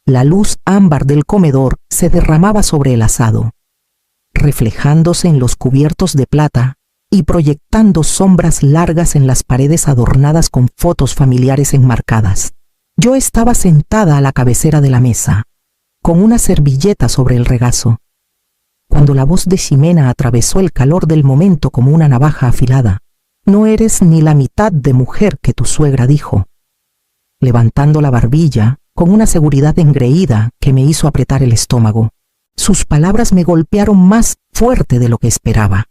La luz ámbar del comedor se derramaba sobre el asado, reflejándose en los cubiertos de plata y proyectando sombras largas en las paredes adornadas con fotos familiares enmarcadas. Yo estaba sentada a la cabecera de la mesa, con una servilleta sobre el regazo, cuando la voz de Ximena atravesó el calor del momento como una navaja afilada. «No eres ni la mitad de mujer que tu suegra», dijo, levantando la barbilla con una seguridad engreída que me hizo apretar el estómago. Sus palabras me golpearon más fuerte de lo que esperaba.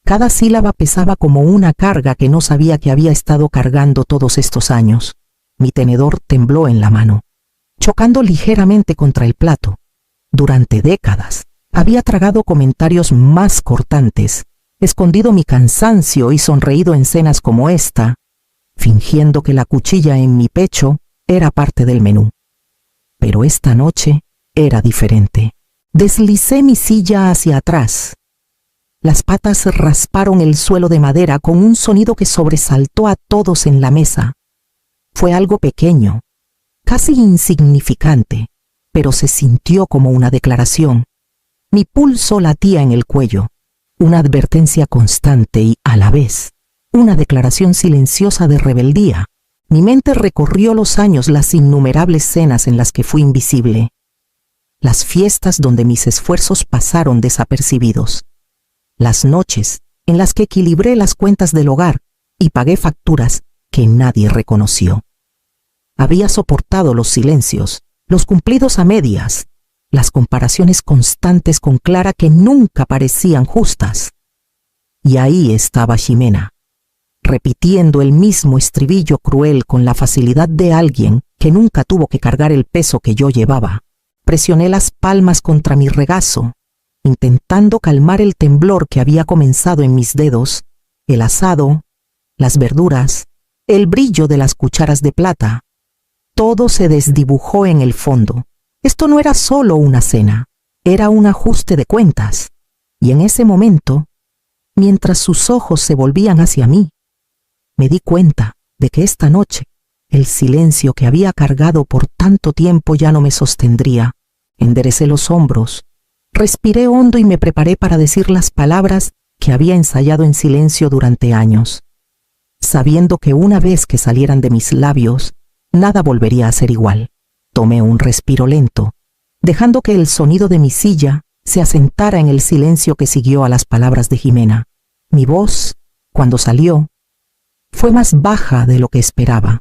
Cada sílaba pesaba como una carga que no sabía que había estado cargando todos estos años. Mi tenedor tembló en la mano, chocando ligeramente contra el plato. Durante décadas había tragado comentarios más cortantes, escondido mi cansancio y sonreído en cenas como esta, fingiendo que la cuchilla en mi pecho era parte del menú. Pero esta noche era diferente. Deslicé mi silla hacia atrás. Las patas rasparon el suelo de madera con un sonido que sobresaltó a todos en la mesa. Fue algo pequeño, casi insignificante, pero se sintió como una declaración. Mi pulso latía en el cuello, una advertencia constante y, a la vez, una declaración silenciosa de rebeldía. Mi mente recorrió los años, las innumerables cenas en las que fui invisible, las fiestas donde mis esfuerzos pasaron desapercibidos, las noches en las que equilibré las cuentas del hogar y pagué facturas que nadie reconoció. Había soportado los silencios, los cumplidos a medias, las comparaciones constantes con Clara que nunca parecían justas. Y ahí estaba Ximena, repitiendo el mismo estribillo cruel con la facilidad de alguien que nunca tuvo que cargar el peso que yo llevaba. Presioné las palmas contra mi regazo, intentando calmar el temblor que había comenzado en mis dedos, el asado, las verduras, el brillo de las cucharas de plata. Todo se desdibujó en el fondo. Esto no era solo una cena, era un ajuste de cuentas. Y en ese momento, mientras sus ojos se volvían hacia mí, me di cuenta de que esta noche el silencio que había cargado por tanto tiempo ya no me sostendría. Enderecé los hombros, respiré hondo y me preparé para decir las palabras que había ensayado en silencio durante años, sabiendo que una vez que salieran de mis labios, nada volvería a ser igual. Tomé un respiro lento, dejando que el sonido de mi silla se asentara en el silencio que siguió a las palabras de Ximena. Mi voz, cuando salió, fue más baja de lo que esperaba,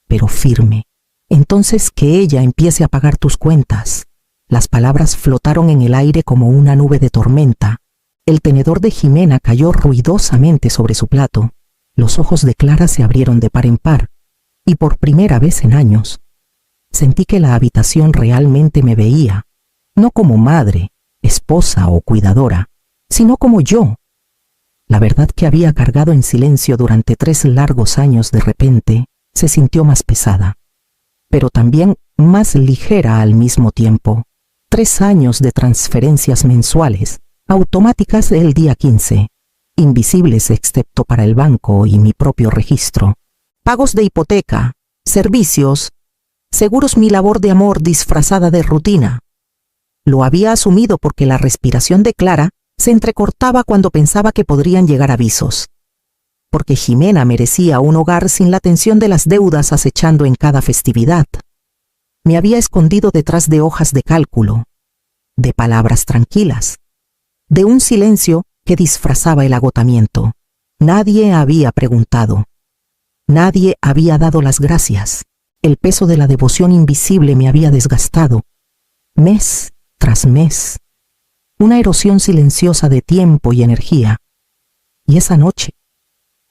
pero firme. Entonces que ella empiece a pagar tus cuentas. Las palabras flotaron en el aire como una nube de tormenta. El tenedor de Ximena cayó ruidosamente sobre su plato. Los ojos de Clara se abrieron de par en par, y por primera vez en años, sentí que la habitación realmente me veía, no como madre, esposa o cuidadora, sino como yo. La verdad que había cargado en silencio durante 3 largos años de repente se sintió más pesada, pero también más ligera al mismo tiempo. 3 años de transferencias mensuales, automáticas el día 15, invisibles excepto para el banco y mi propio registro. Pagos de hipoteca, servicios, seguros, mi labor de amor disfrazada de rutina. Lo había asumido porque la respiración de Clara se entrecortaba cuando pensaba que podrían llegar avisos. Porque Ximena merecía un hogar sin la tensión de las deudas acechando en cada festividad. Me había escondido detrás de hojas de cálculo, de palabras tranquilas, de un silencio que disfrazaba el agotamiento. Nadie había preguntado. Nadie había dado las gracias. El peso de la devoción invisible me había desgastado, mes tras mes. Una erosión silenciosa de tiempo y energía. Y esa noche,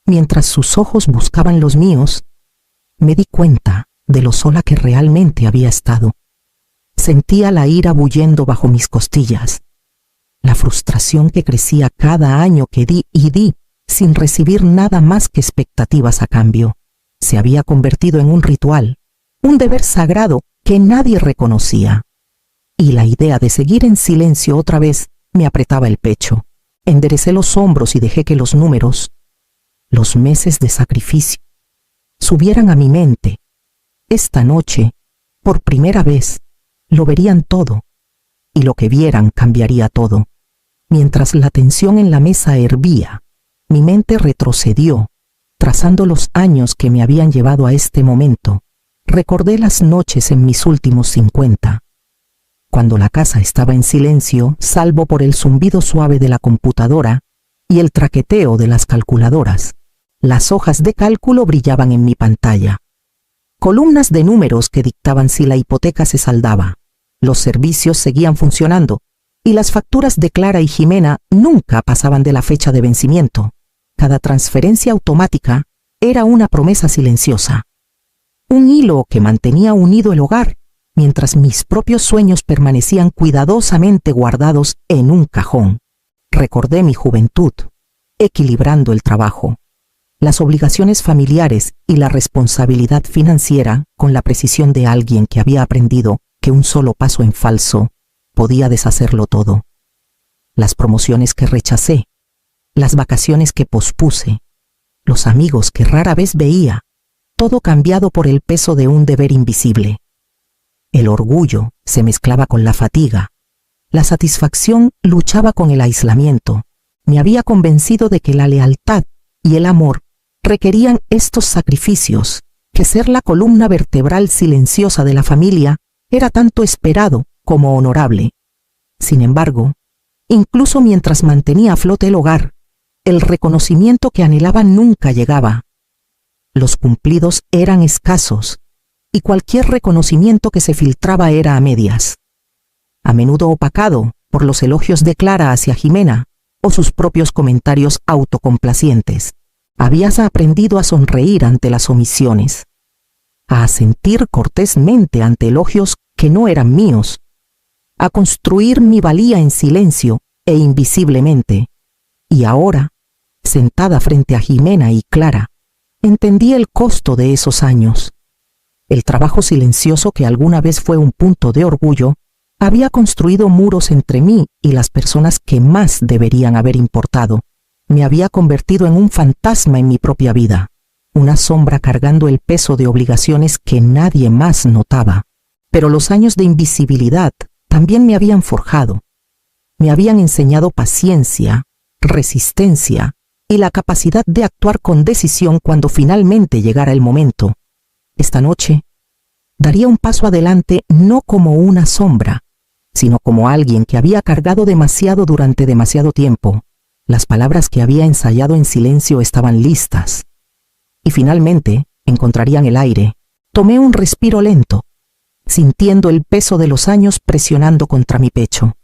mientras sus ojos buscaban los míos, me di cuenta de lo sola que realmente había estado. Sentía la ira bullendo bajo mis costillas, la frustración que crecía cada año que di y di sin recibir nada más que expectativas a cambio. Se había convertido en un ritual, un deber sagrado que nadie reconocía. Y la idea de seguir en silencio otra vez me apretaba el pecho. Enderecé los hombros y dejé que los números, los meses de sacrificio, subieran a mi mente. Esta noche, por primera vez, lo verían todo, y lo que vieran cambiaría todo. Mientras la tensión en la mesa hervía, mi mente retrocedió, trazando los años que me habían llevado a este momento. Recordé las noches en mis últimos 50, cuando la casa estaba en silencio, salvo por el zumbido suave de la computadora y el traqueteo de las calculadoras. Las hojas de cálculo brillaban en mi pantalla. Columnas de números que dictaban si la hipoteca se saldaba. Los servicios seguían funcionando y las facturas de Clara y Jimena nunca pasaban de la fecha de vencimiento. Cada transferencia automática era una promesa silenciosa. Un hilo que mantenía unido el hogar, mientras mis propios sueños permanecían cuidadosamente guardados en un cajón. Recordé mi juventud, equilibrando el trabajo, las obligaciones familiares y la responsabilidad financiera con la precisión de alguien que había aprendido que un solo paso en falso podía deshacerlo todo. Las promociones que rechacé, las vacaciones que pospuse, los amigos que rara vez veía, todo cambiado por el peso de un deber invisible. El orgullo se mezclaba con la fatiga. La satisfacción luchaba con el aislamiento. Me había convencido de que la lealtad y el amor requerían estos sacrificios, que ser la columna vertebral silenciosa de la familia era tanto esperado como honorable. Sin embargo, incluso mientras mantenía a flote el hogar, el reconocimiento que anhelaba nunca llegaba. Los cumplidos eran escasos, y cualquier reconocimiento que se filtraba era a medias, a menudo opacado por los elogios de Clara hacia Jimena o sus propios comentarios autocomplacientes. Habías aprendido a sonreír ante las omisiones, a asentir cortésmente ante elogios que no eran míos, a construir mi valía en silencio e invisiblemente. Y ahora, sentada frente a Jimena y Clara, entendí el costo de esos años. El trabajo silencioso que alguna vez fue un punto de orgullo había construido muros entre mí y las personas que más deberían haber importado. Me había convertido en un fantasma en mi propia vida, una sombra cargando el peso de obligaciones que nadie más notaba. Pero los años de invisibilidad también me habían forjado. Me habían enseñado paciencia, resistencia y la capacidad de actuar con decisión cuando finalmente llegara el momento. Esta noche daría un paso adelante no como una sombra, sino como alguien que había cargado demasiado durante demasiado tiempo. Las palabras que había ensayado en silencio estaban listas. Y finalmente encontrarían el aire. Tomé un respiro lento, sintiendo el peso de los años presionando contra mi pecho.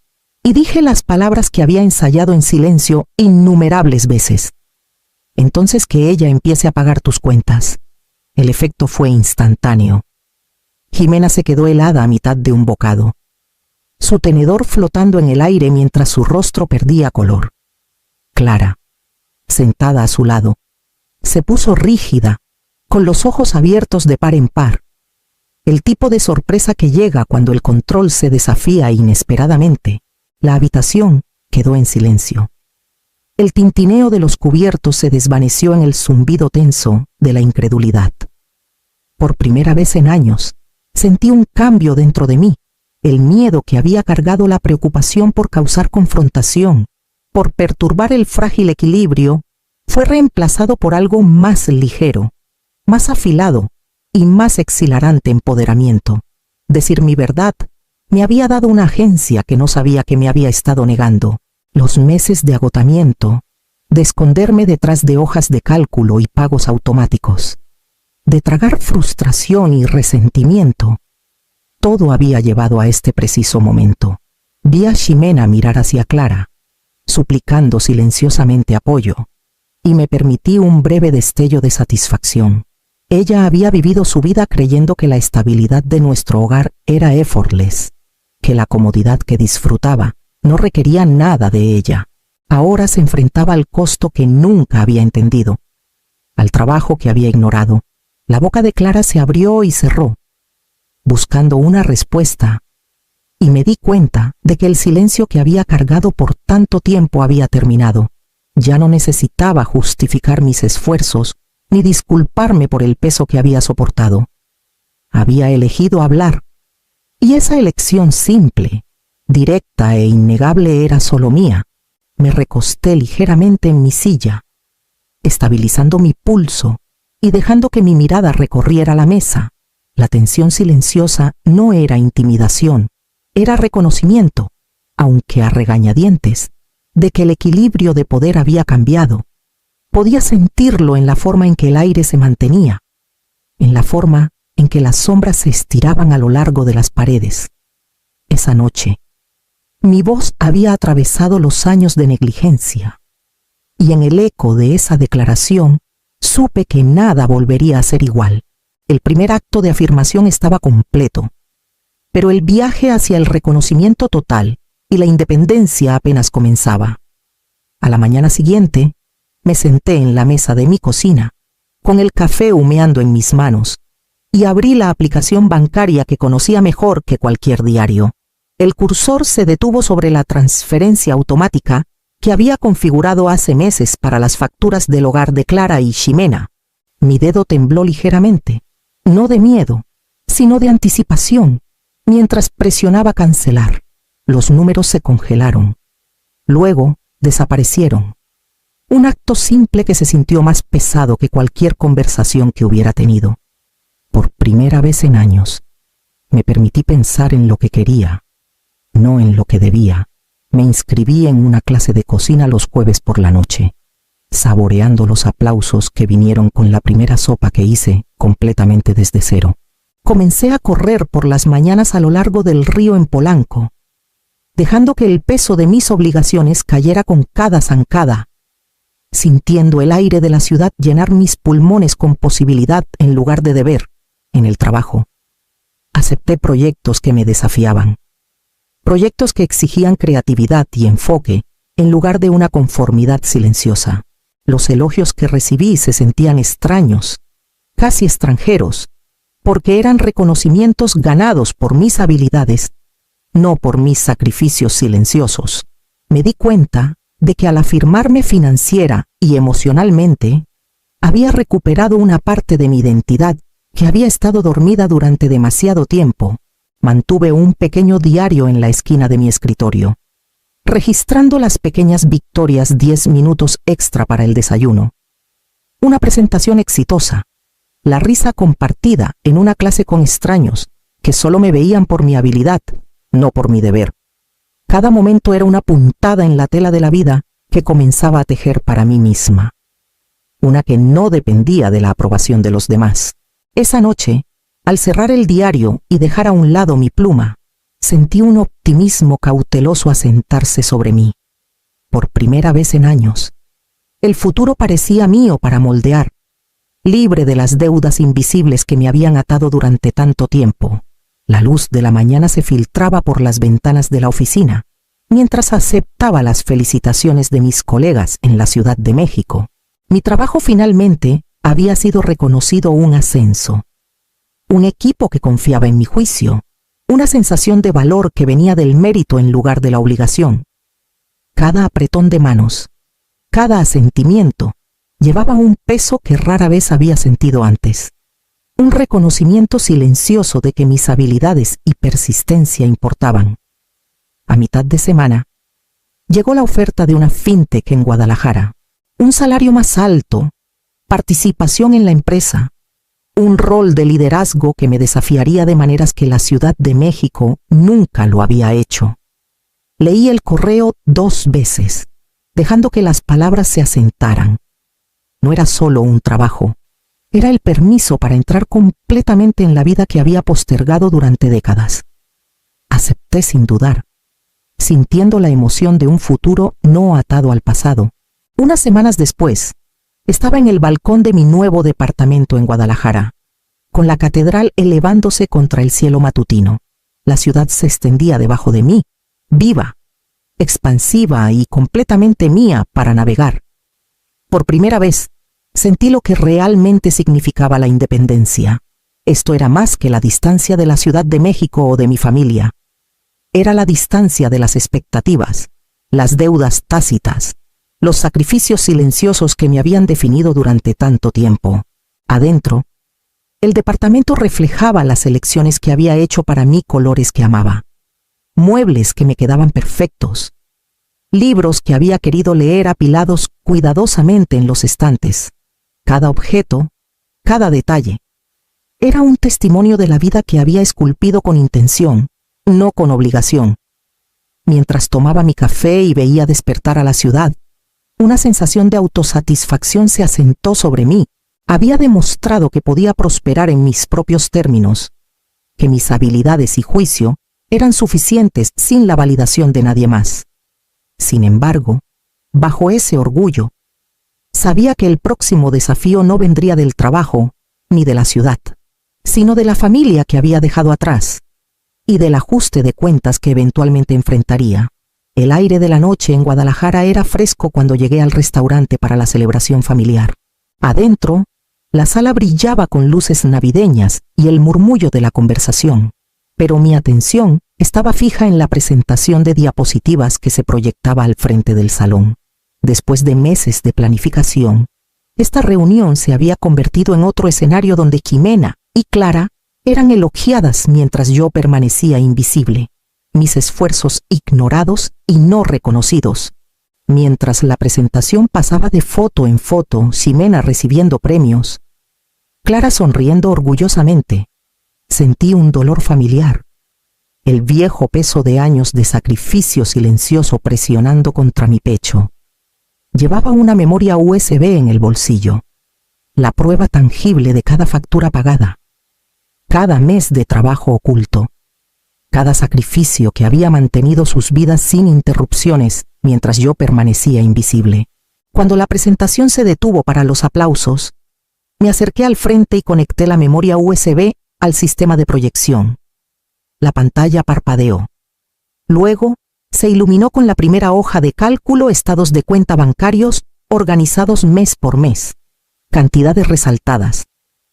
Y dije las palabras que había ensayado en silencio innumerables veces. Entonces que ella empiece a pagar tus cuentas. El efecto fue instantáneo. Jimena se quedó helada a mitad de un bocado, su tenedor flotando en el aire mientras su rostro perdía color. Clara, sentada a su lado, se puso rígida, con los ojos abiertos de par en par. El tipo de sorpresa que llega cuando el control se desafía inesperadamente. La habitación quedó en silencio. El tintineo de los cubiertos se desvaneció en el zumbido tenso de la incredulidad. Por primera vez en años, sentí un cambio dentro de mí. El miedo que había cargado la preocupación por causar confrontación, por perturbar el frágil equilibrio, fue reemplazado por algo más ligero, más afilado y más exhilarante empoderamiento. Decir mi verdad me había dado una agencia que no sabía que me había estado negando. Los meses de agotamiento, de esconderme detrás de hojas de cálculo y pagos automáticos, de tragar frustración y resentimiento, todo había llevado a este preciso momento. Vi a Jimena mirar hacia Clara, suplicando silenciosamente apoyo, y me permití un breve destello de satisfacción. Ella había vivido su vida creyendo que la estabilidad de nuestro hogar era effortless, que la comodidad que disfrutaba no requería nada de ella. Ahora se enfrentaba al costo que nunca había entendido, al trabajo que había ignorado. La boca de Clara se abrió y cerró, buscando una respuesta, y me di cuenta de que el silencio que había cargado por tanto tiempo había terminado. Ya no necesitaba justificar mis esfuerzos ni disculparme por el peso que había soportado. Había elegido hablar, Y esa elección simple, directa e innegable era solo mía. Me recosté ligeramente en mi silla, estabilizando mi pulso y dejando que mi mirada recorriera la mesa. La tensión silenciosa no era intimidación, era reconocimiento, aunque a regañadientes, de que el equilibrio de poder había cambiado. Podía sentirlo en la forma en que el aire se mantenía, en la forma en que las sombras se estiraban a lo largo de las paredes. Esa noche, mi voz había atravesado los años de negligencia, y en el eco de esa declaración supe que nada volvería a ser igual. El primer acto de afirmación estaba completo, pero el viaje hacia el reconocimiento total y la independencia apenas comenzaba. A la mañana siguiente, me senté en la mesa de mi cocina, con el café humeando en mis manos, y abrí la aplicación bancaria que conocía mejor que cualquier diario. El cursor se detuvo sobre la transferencia automática que había configurado hace meses para las facturas del hogar de Clara y Ximena. Mi dedo tembló ligeramente, no de miedo, sino de anticipación, mientras presionaba cancelar. Los números se congelaron. Luego desaparecieron. Un acto simple que se sintió más pesado que cualquier conversación que hubiera tenido. Por primera vez en años, me permití pensar en lo que quería, no en lo que debía. Me inscribí en una clase de cocina los jueves por la noche, saboreando los aplausos que vinieron con la primera sopa que hice completamente desde cero. Comencé a correr por las mañanas a lo largo del río en Polanco, dejando que el peso de mis obligaciones cayera con cada zancada, sintiendo el aire de la ciudad llenar mis pulmones con posibilidad en lugar de deber. En el trabajo, acepté proyectos que me desafiaban, proyectos que exigían creatividad y enfoque en lugar de una conformidad silenciosa. Los elogios que recibí se sentían extraños, casi extranjeros, porque eran reconocimientos ganados por mis habilidades, no por mis sacrificios silenciosos. Me di cuenta de que al afirmarme financiera y emocionalmente, había recuperado una parte de mi identidad que había estado dormida durante demasiado tiempo. Mantuve un pequeño diario en la esquina de mi escritorio, registrando las pequeñas victorias, 10 minutos extra para el desayuno, una presentación exitosa, la risa compartida en una clase con extraños que solo me veían por mi habilidad, no por mi deber. Cada momento era una puntada en la tela de la vida que comenzaba a tejer para mí misma, una que no dependía de la aprobación de los demás. Esa noche, al cerrar el diario y dejar a un lado mi pluma, sentí un optimismo cauteloso asentarse sobre mí. Por primera vez en años, el futuro parecía mío para moldear, libre de las deudas invisibles que me habían atado durante tanto tiempo. La luz de la mañana se filtraba por las ventanas de la oficina, mientras aceptaba las felicitaciones de mis colegas en la Ciudad de México. Mi trabajo finalmente había sido reconocido, un ascenso, un equipo que confiaba en mi juicio, una sensación de valor que venía del mérito en lugar de la obligación. Cada apretón de manos, cada asentimiento, llevaba un peso que rara vez había sentido antes. Un reconocimiento silencioso de que mis habilidades y persistencia importaban. A mitad de semana, llegó la oferta de una fintech en Guadalajara. Un salario más alto, participación en la empresa, un rol de liderazgo que me desafiaría de maneras que la Ciudad de México nunca lo había hecho. Leí el correo 2 veces, dejando que las palabras se asentaran. No era solo un trabajo, era el permiso para entrar completamente en la vida que había postergado durante décadas. Acepté sin dudar, sintiendo la emoción de un futuro no atado al pasado. Unas semanas después, estaba en el balcón de mi nuevo departamento en Guadalajara, con la catedral elevándose contra el cielo matutino. La ciudad se extendía debajo de mí, viva, expansiva y completamente mía para navegar. Por primera vez, sentí lo que realmente significaba la independencia. Esto era más que la distancia de la Ciudad de México o de mi familia. Era la distancia de las expectativas, las deudas tácitas, los sacrificios silenciosos que me habían definido durante tanto tiempo. Adentro, El departamento reflejaba las elecciones que había hecho para mí, colores que amaba, muebles que me quedaban perfectos, libros que había querido leer apilados cuidadosamente en los estantes. Cada objeto, cada detalle, era un testimonio de la vida que había esculpido con intención, no con obligación. Mientras tomaba mi café y veía despertar a la ciudad, una sensación de autosatisfacción se asentó sobre mí. Había demostrado que podía prosperar en mis propios términos, que mis habilidades y juicio eran suficientes sin la validación de nadie más. Sin embargo, bajo ese orgullo, sabía que el próximo desafío no vendría del trabajo ni de la ciudad, sino de la familia que había dejado atrás y del ajuste de cuentas que eventualmente enfrentaría. El aire de la noche en Guadalajara era fresco cuando llegué al restaurante para la celebración familiar. Adentro, la sala brillaba con luces navideñas y el murmullo de la conversación, pero mi atención estaba fija en la presentación de diapositivas que se proyectaba al frente del salón. Después de meses de planificación, esta reunión se había convertido en otro escenario donde Jimena y Clara eran elogiadas mientras yo permanecía invisible, mis esfuerzos ignorados y no reconocidos. Mientras la presentación pasaba de foto en foto, Jimena recibiendo premios, Clara sonriendo orgullosamente, sentí un dolor familiar, el viejo peso de años de sacrificio silencioso presionando contra mi pecho. Llevaba una memoria USB en el bolsillo, la prueba tangible de cada factura pagada, cada mes de trabajo oculto, cada sacrificio que había mantenido sus vidas sin interrupciones mientras yo permanecía invisible. Cuando la presentación se detuvo para los aplausos, me acerqué al frente y conecté la memoria USB al sistema de proyección. La pantalla parpadeó. Luego, se iluminó con la primera hoja de cálculo, estados de cuenta bancarios organizados mes por mes, cantidades resaltadas,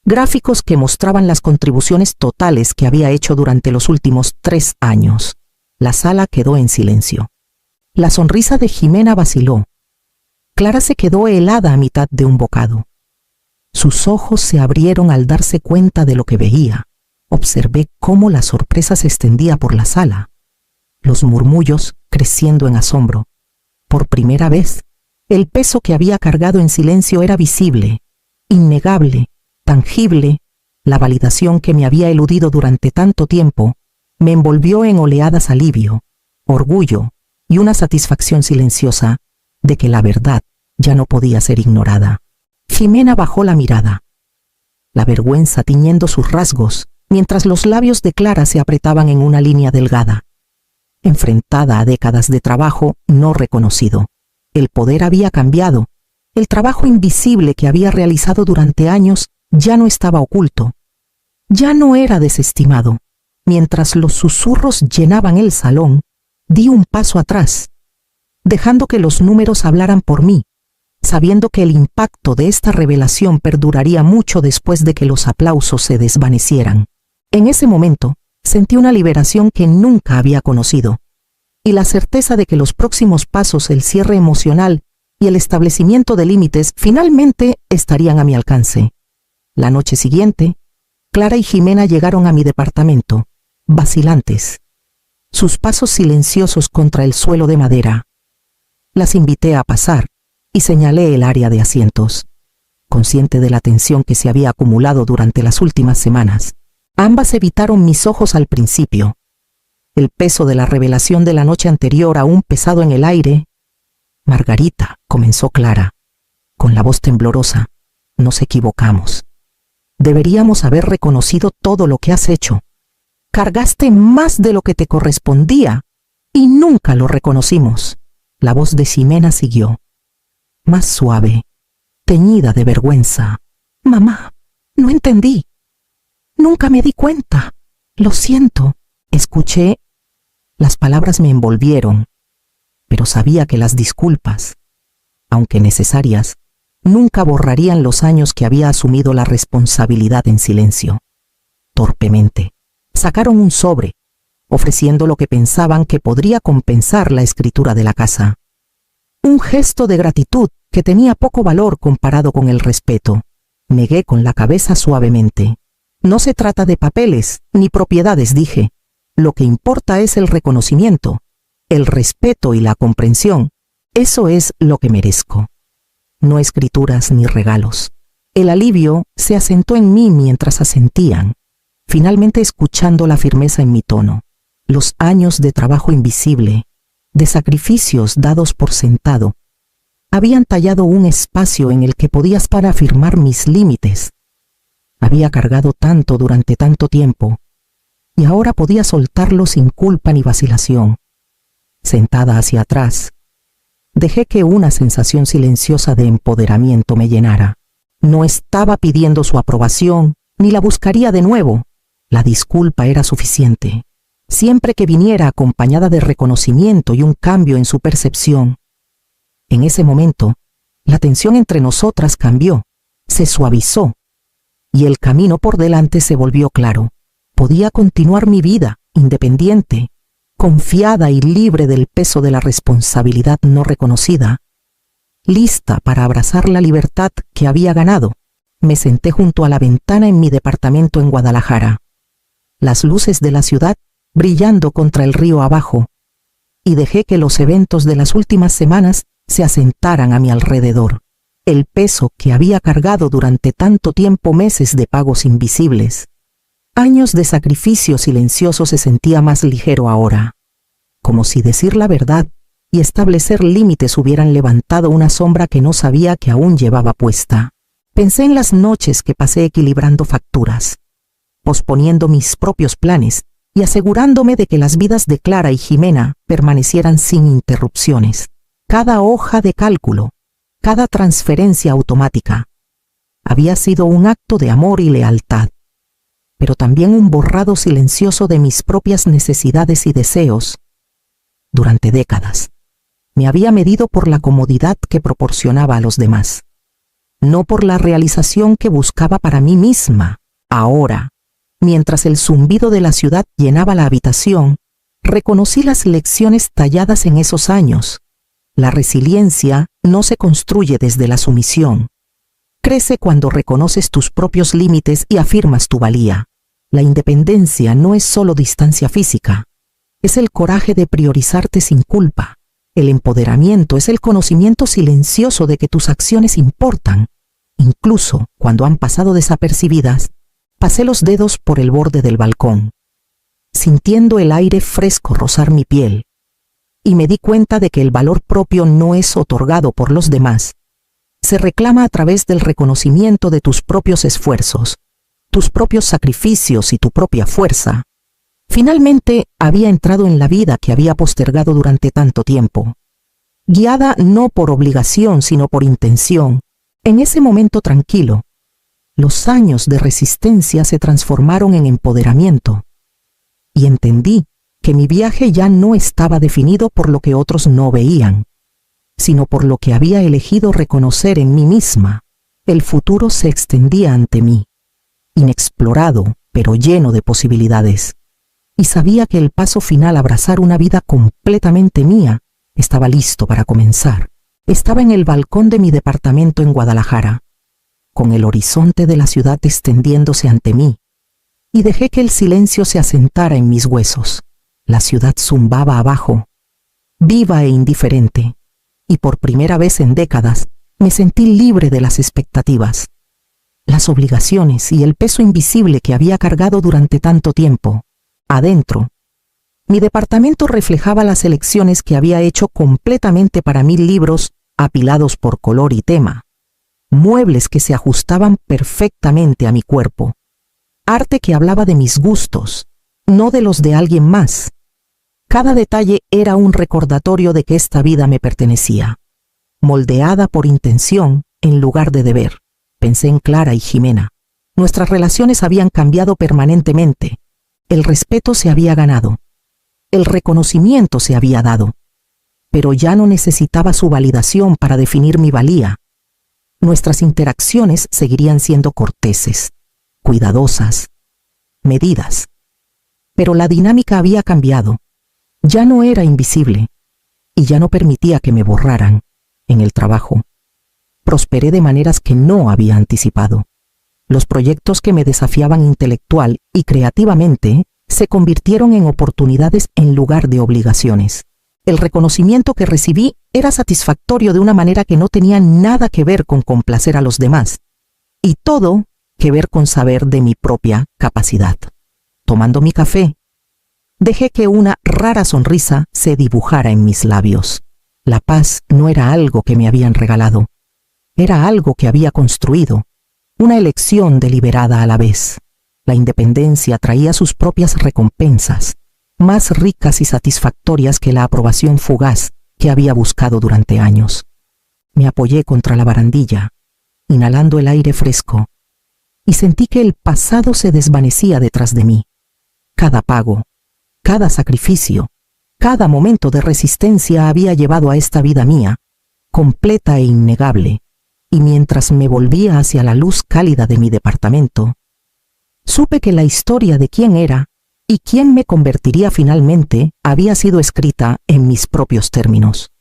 gráficos que mostraban las contribuciones totales que había hecho durante los últimos 3 años. La sala quedó en silencio. La sonrisa de Jimena vaciló. Clara se quedó helada a mitad de un bocado. Sus ojos se abrieron al darse cuenta de lo que veía. Observé cómo la sorpresa se extendía por la sala, los murmullos creciendo en asombro. Por primera vez, el peso que había cargado en silencio era visible, innegable, tangible. La validación que me había eludido durante tanto tiempo me envolvió en oleadas alivio, orgullo y una satisfacción silenciosa de que la verdad ya no podía ser ignorada. Jimena bajó la mirada, la vergüenza tiñendo sus rasgos, mientras los labios de Clara se apretaban en una línea delgada. Enfrentada a décadas de trabajo no reconocido, el poder había cambiado. El trabajo invisible que había realizado durante años ya no estaba oculto, ya no era desestimado. Mientras los susurros llenaban el salón, di un paso atrás, dejando que los números hablaran por mí, sabiendo que el impacto de esta revelación perduraría mucho después de que los aplausos se desvanecieran. En ese momento, sentí una liberación que nunca había conocido, y la certeza de que los próximos pasos, el cierre emocional y el establecimiento de límites, finalmente estarían a mi alcance. La noche siguiente, Clara y Jimena llegaron a mi departamento, vacilantes, sus pasos silenciosos contra el suelo de madera. Las invité a pasar y señalé el área de asientos, consciente de la tensión que se había acumulado durante las últimas semanas. Ambas evitaron mis ojos al principio. El peso de la revelación de la noche anterior aún pesado en el aire. Margarita, comenzó Clara, con la voz temblorosa, nos equivocamos. Deberíamos haber reconocido todo lo que has hecho. Cargaste más de lo que te correspondía y nunca lo reconocimos. La voz de Jimena siguió, más suave, teñida de vergüenza. Mamá, no entendí. Nunca me di cuenta. Lo siento. Escuché. Las palabras me envolvieron, pero sabía que las disculpas, aunque necesarias, nunca borrarían los años que había asumido la responsabilidad en silencio. Torpemente, sacaron un sobre, ofreciendo lo que pensaban que podría compensar la escritura de la casa. Un gesto de gratitud que tenía poco valor comparado con el respeto. Negué con la cabeza suavemente. No se trata de papeles ni propiedades, dije. Lo que importa es el reconocimiento, el respeto y la comprensión. Eso es lo que merezco. No escrituras ni regalos. El alivio se asentó en mí mientras asentían, finalmente escuchando la firmeza en mi tono. Los años de trabajo invisible, de sacrificios dados por sentado, habían tallado un espacio en el que podías para afirmar mis límites. Había cargado tanto durante tanto tiempo, y ahora podía soltarlo sin culpa ni vacilación. Sentada hacia atrás, dejé que una sensación silenciosa de empoderamiento me llenara. No estaba pidiendo su aprobación, ni la buscaría de nuevo. La disculpa era suficiente, siempre que viniera acompañada de reconocimiento y un cambio en su percepción. En ese momento, la tensión entre nosotras cambió, se suavizó, y el camino por delante se volvió claro. Podía continuar mi vida, independiente, confiada y libre del peso de la responsabilidad no reconocida, lista para abrazar la libertad que había ganado. Me senté junto a la ventana en mi departamento en Guadalajara, las luces de la ciudad brillando contra el río abajo, y dejé que los eventos de las últimas semanas se asentaran a mi alrededor. El peso que había cargado durante tanto tiempo, meses de pagos invisibles, años de sacrificio silencioso, se sentía más ligero ahora, como si decir la verdad y establecer límites hubieran levantado una sombra que no sabía que aún llevaba puesta. Pensé en las noches que pasé equilibrando facturas, posponiendo mis propios planes y asegurándome de que las vidas de Clara y Jimena permanecieran sin interrupciones. Cada hoja de cálculo, cada transferencia automática, había sido un acto de amor y lealtad, pero también un borrado silencioso de mis propias necesidades y deseos. Durante décadas, me había medido por la comodidad que proporcionaba a los demás, no por la realización que buscaba para mí misma. Ahora, mientras el zumbido de la ciudad llenaba la habitación, reconocí las lecciones talladas en esos años. La resiliencia no se construye desde la sumisión. Crece cuando reconoces tus propios límites y afirmas tu valía. La independencia no es solo distancia física, es el coraje de priorizarte sin culpa. El empoderamiento es el conocimiento silencioso de que tus acciones importan, incluso cuando han pasado desapercibidas. Pasé los dedos por el borde del balcón, sintiendo el aire fresco rozar mi piel, y me di cuenta de que el valor propio no es otorgado por los demás. Se reclama a través del reconocimiento de tus propios esfuerzos, tus propios sacrificios y tu propia fuerza. Finalmente había entrado en la vida que había postergado durante tanto tiempo, guiada no por obligación sino por intención. En ese momento tranquilo, los años de resistencia se transformaron en empoderamiento, y entendí que mi viaje ya no estaba definido por lo que otros no veían, sino por lo que había elegido reconocer en mí misma. El futuro se extendía ante mí, inexplorado pero lleno de posibilidades, y sabía que el paso final, abrazar una vida completamente mía, estaba listo para comenzar. Estaba en el balcón de mi departamento en Guadalajara, con el horizonte de la ciudad extendiéndose ante mí, y dejé que el silencio se asentara en mis huesos. La ciudad zumbaba abajo, viva e indiferente, y por primera vez en décadas me sentí libre de las expectativas, las obligaciones y el peso invisible que había cargado durante tanto tiempo. Adentro, mi departamento reflejaba las elecciones que había hecho completamente para mí: libros apilados por color y tema, muebles que se ajustaban perfectamente a mi cuerpo, arte que hablaba de mis gustos, no de los de alguien más. Cada detalle era un recordatorio de que esta vida me pertenecía, moldeada por intención en lugar de deber. Pensé en Clara y Jimena. Nuestras relaciones habían cambiado permanentemente. El respeto se había ganado, el reconocimiento se había dado, pero ya no necesitaba su validación para definir mi valía. Nuestras interacciones seguirían siendo corteses, cuidadosas, medidas, pero la dinámica había cambiado. Ya no era invisible, y ya no permitía que me borraran. En el trabajo, prosperé de maneras que no había anticipado. Los proyectos que me desafiaban intelectual y creativamente se convirtieron en oportunidades en lugar de obligaciones. El reconocimiento que recibí era satisfactorio de una manera que no tenía nada que ver con complacer a los demás, y todo que ver con saber de mi propia capacidad. Tomando mi café, dejé que una rara sonrisa se dibujara en mis labios. La paz no era algo que me habían regalado, era algo que había construido, una elección deliberada a la vez. La independencia traía sus propias recompensas, más ricas y satisfactorias que la aprobación fugaz que había buscado durante años. Me apoyé contra la barandilla, inhalando el aire fresco, y sentí que el pasado se desvanecía detrás de mí. Cada pago, cada sacrificio, cada momento de resistencia había llevado a esta vida mía, completa e innegable, y mientras me volvía hacia la luz cálida de mi departamento, supe que la historia de quién era y quién me convertiría finalmente había sido escrita en mis propios términos.